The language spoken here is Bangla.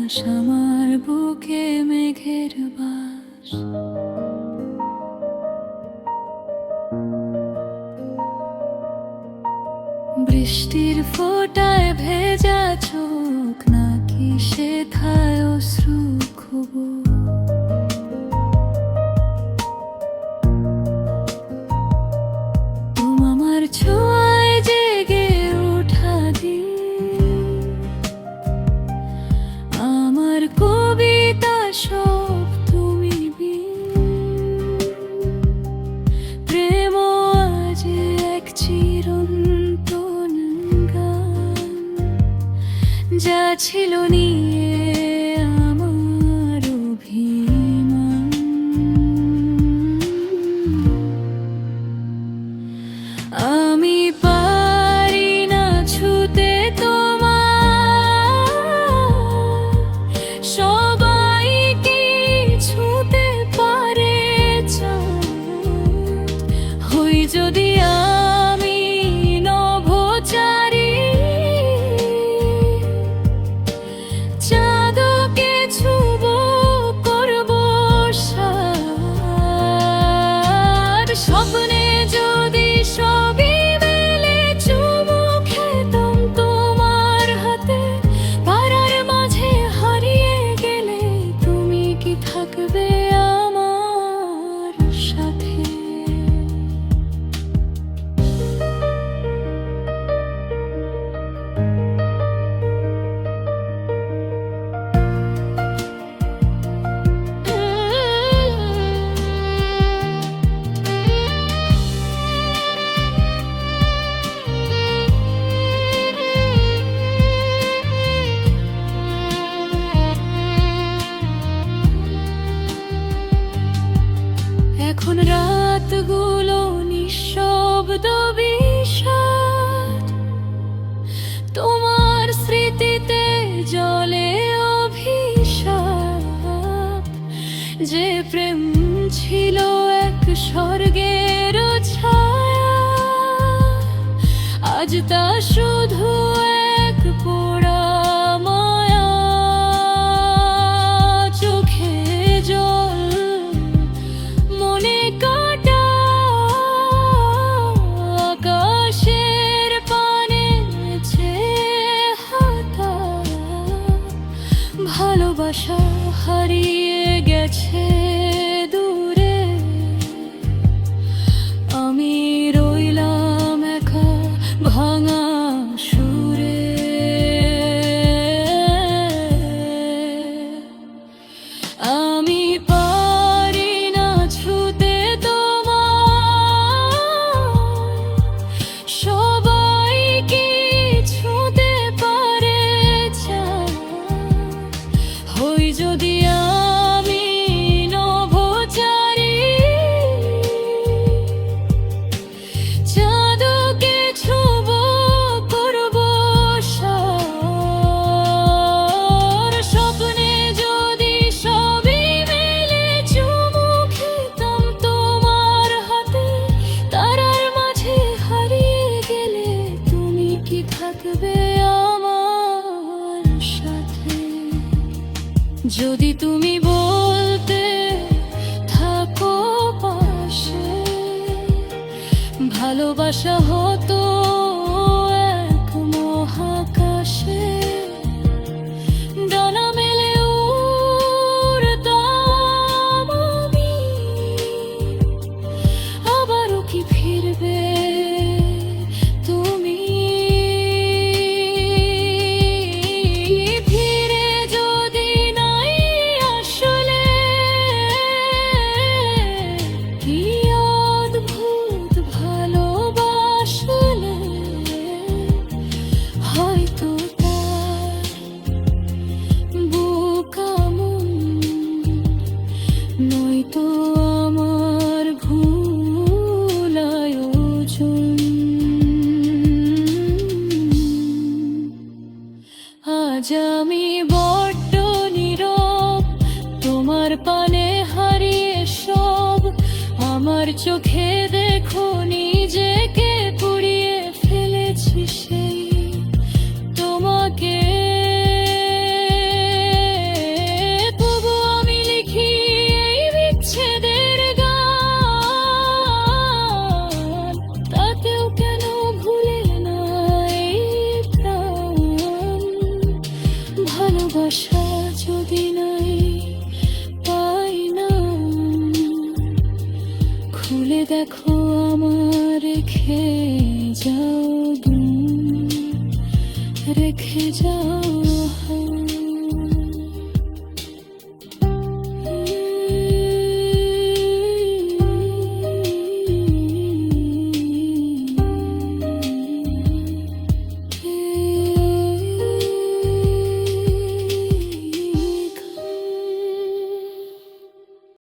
আকাশ আমার বুকে মেঘের বাস। বৃষ্টির ফোঁটায় ভেজা চোখ, নাকি সেথায় অশ্রু খুবো। আমার ছোঁয়ায় জেগে ওঠা দিন, আমার কবিতা সব তুমি বিন। প্রেম আজ এক চিরন্তন গান, যা ছিল নিয়ে আমার অভিমান। আমি পারি না ছুতে তোমার, সবাই কি ছুতে পারে চাঁদ? হই যদি আমি নভোচারী, চাঁদকে ছুবো, করবো সার। স্বপ্নে যদি সবই মেলে, চুমু খেতাম তোমার হাতে। পাড়ার মাঝে হারিয়ে গেলে তুমি কি থাকবে আমার সাথে? এখন রাতগুলো নিঃশব্দ বিষাদ, তোমার স্মৃতিতে জলে অভিশাপ। যে প্রেম ছিল এক স্বর্গের ছায়া, আজ তা শুধু এক পোড়া মায়া। চোখে জল, মনে কাটা, আকাশের পানে হাতা। ভালোবাসা হারিয়ে গেছে দূরে, আমি রইলাম একা ভাঙা সুরে। আমি পারি না ছুতে তোমার, সবাই কি ছুতে পারে চাঁদ? হই যদি আমি নভোচারী, চাঁদকে ছুবো, করবো সার। স্বপ্নে যদি সবই মেলে, চুমু খেতাম তোমার হাতে। তারার মাঝে হারিয়ে গেলে তুমি কি থাকবে আমার সাথে? যদি তুমি বলতে থাকো পাশে, ভালোবাসা হতো এক মহাকাশে। ডানা মেলে উড়তাম আমি, আবারও কি ফিরবে তুমি? ফিরে যদি নাই আসলে, কি অদ্ভুত ভালোবাসলে। হয়তো তার বুক আমন, নয়তো আমার ভুল আয়োজন। আজ আমি বড্ড নীরব, তোমার পানে হারিয়ে সব। আমার চোখে দেখো নিজেকে পুড়িয়ে ফেলেছি সেই তোমাকে। ভালোবাসা যদি নাই পাই না, খুলে দেখো আমার রেখে যাও রেখে যাও।